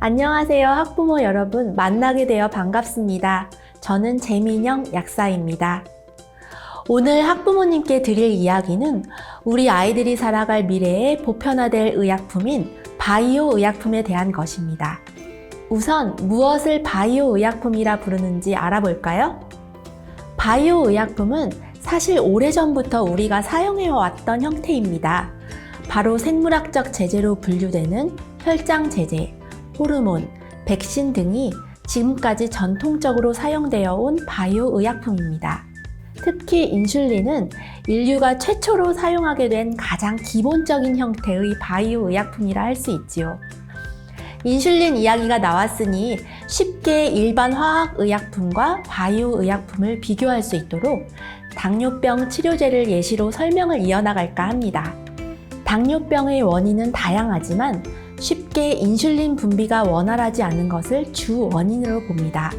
안녕하세요, 학부모 여러분. 만나게 되어 반갑습니다. 저는 재민영 약사입니다. 오늘 학부모님께 드릴 이야기는 우리 아이들이 살아갈 미래에 보편화될 의약품인 바이오 의약품에 대한 것입니다. 우선 무엇을 바이오 의약품이라 부르는지 알아볼까요? 바이오 의약품은 사실 오래전부터 우리가 사용해왔던 형태입니다. 바로 생물학적 제제로 분류되는 혈장 제제, 호르몬, 백신 등이 지금까지 전통적으로 사용되어 온 바이오 의약품입니다. 특히 인슐린은 인류가 최초로 사용하게 된 가장 기본적인 형태의 바이오 의약품이라 할 수 있지요. 인슐린 이야기가 나왔으니 쉽게 일반 화학 의약품과 바이오 의약품을 비교할 수 있도록 당뇨병 치료제를 예시로 설명을 이어나갈까 합니다. 당뇨병의 원인은 다양하지만 쉽게 인슐린 분비가 원활하지 않은 것을 주 원인으로 봅니다.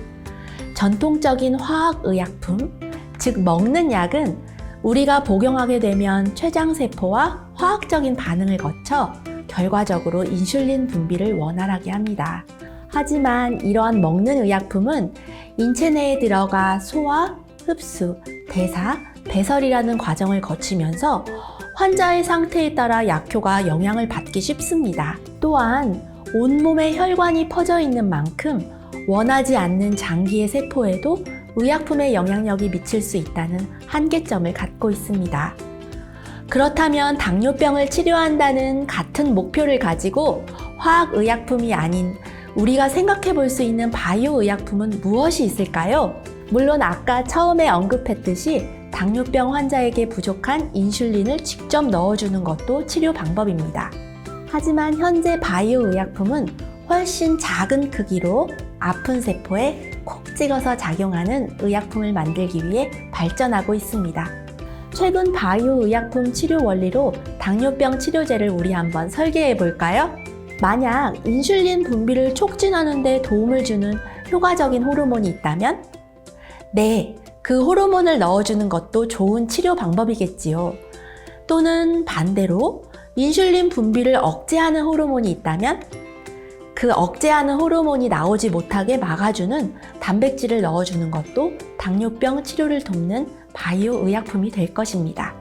전통적인 화학의약품, 즉 먹는 약은 우리가 복용하게 되면 췌장세포와 화학적인 반응을 거쳐 결과적으로 인슐린 분비를 원활하게 합니다. 하지만 이러한 먹는 의약품은 인체 내에 들어가 소화, 흡수, 대사, 배설이라는 과정을 거치면서 환자의 상태에 따라 약효가 영향을 받기 쉽습니다. 또한 온몸에 혈관이 퍼져 있는 만큼 원하지 않는 장기의 세포에도 의약품의 영향력이 미칠 수 있다는 한계점을 갖고 있습니다. 그렇다면 당뇨병을 치료한다는 같은 목표를 가지고 화학의약품이 아닌 우리가 생각해 볼 수 있는 바이오 의약품은 무엇이 있을까요? 물론 아까 처음에 언급했듯이 당뇨병 환자에게 부족한 인슐린을 직접 넣어주는 것도 치료 방법입니다. 하지만 현재 바이오 의약품은 훨씬 작은 크기로 아픈 세포에 콕 찍어서 작용하는 의약품을 만들기 위해 발전하고 있습니다. 최근 바이오 의약품 치료 원리로 당뇨병 치료제를 우리 한번 설계해 볼까요? 만약 인슐린 분비를 촉진하는 데 도움을 주는 효과적인 호르몬이 있다면? 네, 그 호르몬을 넣어주는 것도 좋은 치료 방법이겠지요. 또는 반대로 인슐린 분비를 억제하는 호르몬이 있다면 그 억제하는 호르몬이 나오지 못하게 막아주는 단백질을 넣어주는 것도 당뇨병 치료를 돕는 바이오 의약품이 될 것입니다.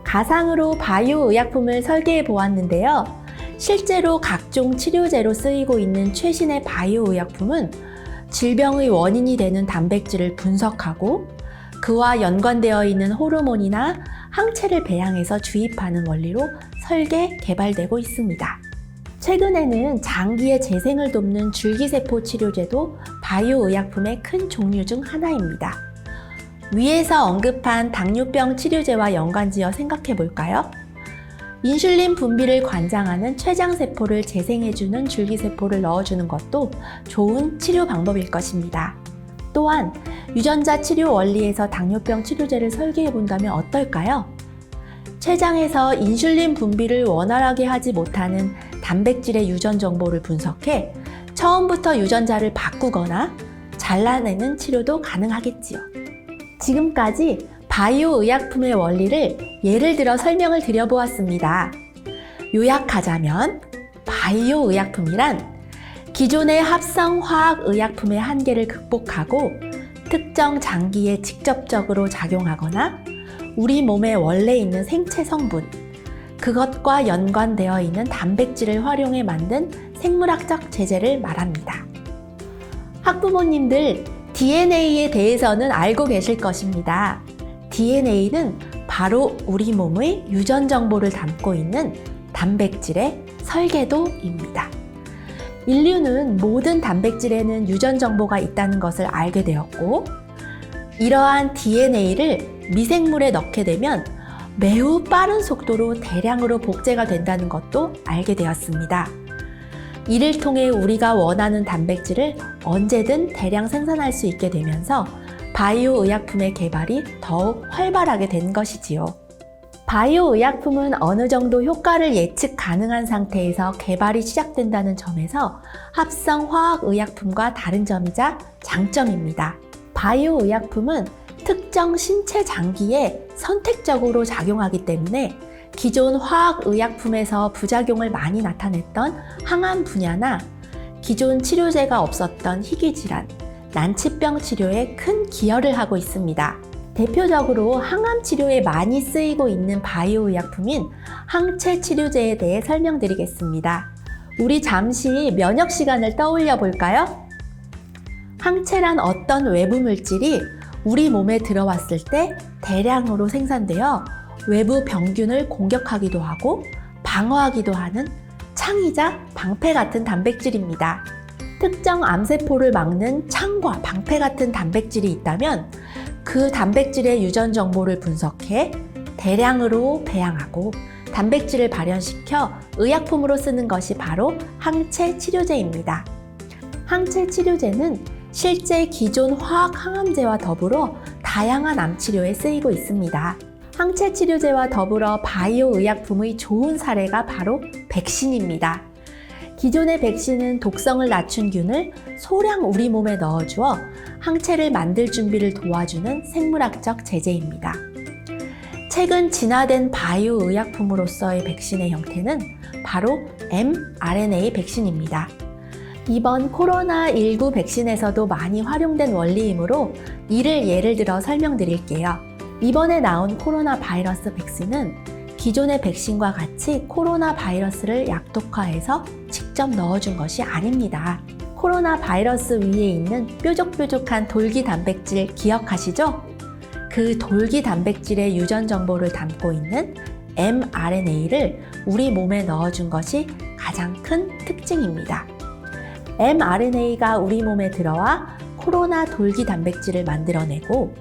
가상으로 바이오 의약품을 설계해 보았는데요. 실제로 각종 치료제로 쓰이고 있는 최신의 바이오 의약품은 질병의 원인이 되는 단백질을 분석하고 그와 연관되어 있는 호르몬이나 항체를 배양해서 주입하는 원리로 설계, 개발되고 있습니다. 최근에는 장기의 재생을 돕는 줄기세포 치료제도 바이오 의약품의 큰 종류 중 하나입니다. 위에서 언급한 당뇨병 치료제와 연관지어 생각해 볼까요? 인슐린 분비를 관장하는 췌장세포를 재생해주는 줄기세포를 넣어주는 것도 좋은 치료 방법일 것입니다. 또한 유전자 치료 원리에서 당뇨병 치료제를 설계해 본다면 어떨까요? 췌장에서 인슐린 분비를 원활하게 하지 못하는 단백질의 유전 정보를 분석해 처음부터 유전자를 바꾸거나 잘라내는 치료도 가능하겠지요. 지금까지 바이오 의약품의 원리를 예를 들어 설명을 드려보았습니다. 요약하자면 바이오 의약품이란 기존의 합성 화학 의약품의 한계를 극복하고 특정 장기에 직접적으로 작용하거나 우리 몸에 원래 있는 생체 성분, 그것과 연관되어 있는 단백질을 활용해 만든 생물학적 제제를 말합니다. 학부모님들, DNA에 대해서는 알고 계실 것입니다. DNA는 바로 우리 몸의 유전 정보를 담고 있는 단백질의 설계도입니다. 인류는 모든 단백질에는 유전 정보가 있다는 것을 알게 되었고, 이러한 DNA를 미생물에 넣게 되면 매우 빠른 속도로 대량으로 복제가 된다는 것도 알게 되었습니다. 이를 통해 우리가 원하는 단백질을 언제든 대량 생산할 수 있게 되면서 바이오 의약품의 개발이 더욱 활발하게 된 것이지요. 바이오 의약품은 어느 정도 효과를 예측 가능한 상태에서 개발이 시작된다는 점에서 합성 화학 의약품과 다른 점이자 장점입니다. 바이오 의약품은 특정 신체 장기에 선택적으로 작용하기 때문에 기존 화학의약품에서 부작용을 많이 나타냈던 항암 분야나 기존 치료제가 없었던 희귀질환, 난치병 치료에 큰 기여를 하고 있습니다. 대표적으로 항암 치료에 많이 쓰이고 있는 바이오 의약품인 항체 치료제에 대해 설명드리겠습니다. 우리 잠시 면역 시간을 떠올려 볼까요? 항체란 어떤 외부 물질이 우리 몸에 들어왔을 때 대량으로 생산되어 외부 병균을 공격하기도 하고 방어하기도 하는 창이자 방패 같은 단백질입니다. 특정 암세포를 막는 창과 방패 같은 단백질이 있다면 그 단백질의 유전 정보를 분석해 대량으로 배양하고 단백질을 발현시켜 의약품으로 쓰는 것이 바로 항체 치료제입니다. 항체 치료제는 실제 기존 화학 항암제와 더불어 다양한 암 치료에 쓰이고 있습니다. 항체 치료제와 더불어 바이오 의약품의 좋은 사례가 바로 백신입니다. 기존의 백신은 독성을 낮춘 균을 소량 우리 몸에 넣어주어 항체를 만들 준비를 도와주는 생물학적 제재입니다. 최근 진화된 바이오 의약품으로서의 백신의 형태는 바로 mRNA 백신입니다. 이번 코로나19 백신에서도 많이 활용된 원리이므로 이를 예를 들어 설명드릴게요. 이번에 나온 코로나 바이러스 백신은 기존의 백신과 같이 코로나 바이러스를 약독화해서 직접 넣어준 것이 아닙니다. 코로나 바이러스 위에 있는 뾰족뾰족한 돌기 단백질 기억하시죠? 그 돌기 단백질의 유전 정보를 담고 있는 mRNA를 우리 몸에 넣어준 것이 가장 큰 특징입니다. mRNA가 우리 몸에 들어와 코로나 돌기 단백질을 만들어내고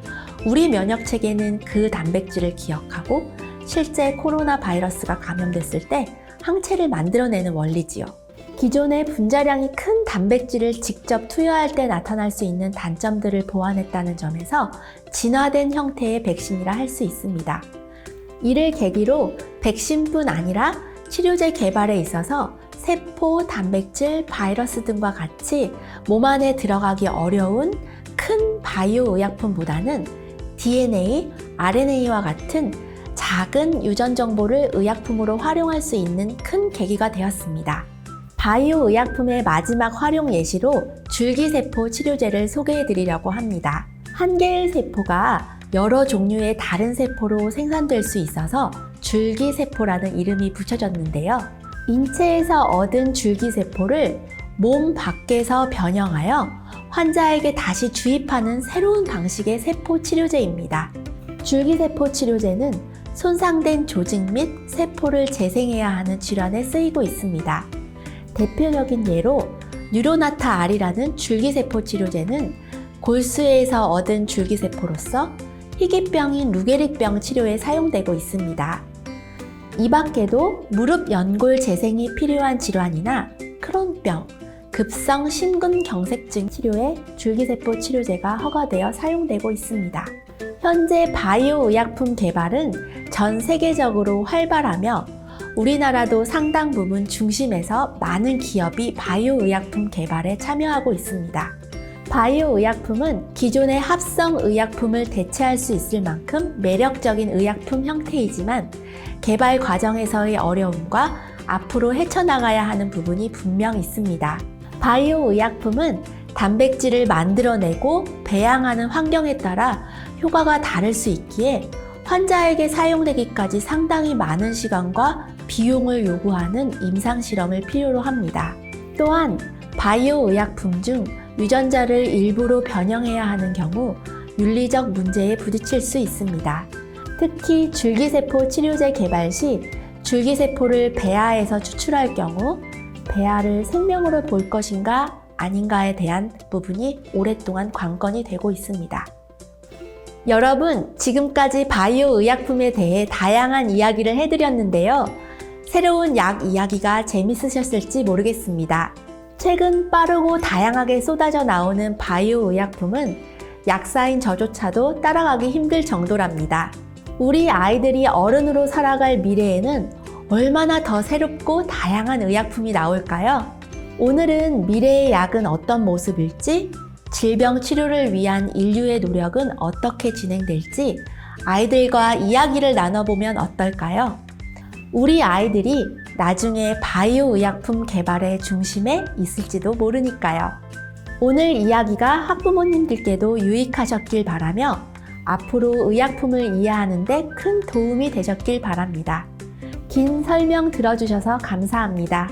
우리 면역 체계는 그 단백질을 기억하고 실제 코로나 바이러스가 감염됐을 때 항체를 만들어내는 원리지요. 기존의 분자량이 큰 단백질을 직접 투여할 때 나타날 수 있는 단점들을 보완했다는 점에서 진화된 형태의 백신이라 할 수 있습니다. 이를 계기로 백신뿐 아니라 치료제 개발에 있어서 세포, 단백질, 바이러스 등과 같이 몸 안에 들어가기 어려운 큰 바이오 의약품보다는 DNA, RNA와 같은 작은 유전 정보를 의약품으로 활용할 수 있는 큰 계기가 되었습니다. 바이오 의약품의 마지막 활용 예시로 줄기세포 치료제를 소개해 드리려고 합니다. 한 개의 세포가 여러 종류의 다른 세포로 생산될 수 있어서 줄기세포라는 이름이 붙여졌는데요. 인체에서 얻은 줄기세포를 몸 밖에서 변형하여 환자에게 다시 주입하는 새로운 방식의 세포 치료제입니다. 줄기세포 치료제는 손상된 조직 및 세포를 재생해야 하는 질환에 쓰이고 있습니다. 대표적인 예로 뉴로나타 R이라는 줄기세포 치료제는 골수에서 얻은 줄기세포로서 희귀병인 루게릭병 치료에 사용되고 있습니다. 이 밖에도 무릎 연골 재생이 필요한 질환이나 크론병, 급성 심근경색증 치료에 줄기세포 치료제가 허가되어 사용되고 있습니다. 현재 바이오 의약품 개발은 전 세계적으로 활발하며 우리나라도 상당 부분 중심에서 많은 기업이 바이오 의약품 개발에 참여하고 있습니다. 바이오 의약품은 기존의 합성 의약품을 대체할 수 있을 만큼 매력적인 의약품 형태이지만 개발 과정에서의 어려움과 앞으로 헤쳐나가야 하는 부분이 분명 있습니다. 바이오 의약품은 단백질을 만들어내고 배양하는 환경에 따라 효과가 다를 수 있기에 환자에게 사용되기까지 상당히 많은 시간과 비용을 요구하는 임상실험을 필요로 합니다. 또한 바이오 의약품 중 유전자를 일부러 변형해야 하는 경우 윤리적 문제에 부딪힐 수 있습니다. 특히 줄기세포 치료제 개발 시 줄기세포를 배아에서 추출할 경우 배아를 생명으로 볼 것인가 아닌가에 대한 부분이 오랫동안 관건이 되고 있습니다. 여러분, 지금까지 바이오 의약품에 대해 다양한 이야기를 해드렸는데요. 새로운 약 이야기가 재밌으셨을지 모르겠습니다. 최근 빠르고 다양하게 쏟아져 나오는 바이오 의약품은 약사인 저조차도 따라가기 힘들 정도랍니다. 우리 아이들이 어른으로 살아갈 미래에는 얼마나 더 새롭고 다양한 의약품이 나올까요? 오늘은 미래의 약은 어떤 모습일지, 질병 치료를 위한 인류의 노력은 어떻게 진행될지 아이들과 이야기를 나눠보면 어떨까요? 우리 아이들이 나중에 바이오 의약품 개발의 중심에 있을지도 모르니까요. 오늘 이야기가 학부모님들께도 유익하셨길 바라며 앞으로 의약품을 이해하는 데 큰 도움이 되셨길 바랍니다. 긴 설명 들어주셔서 감사합니다.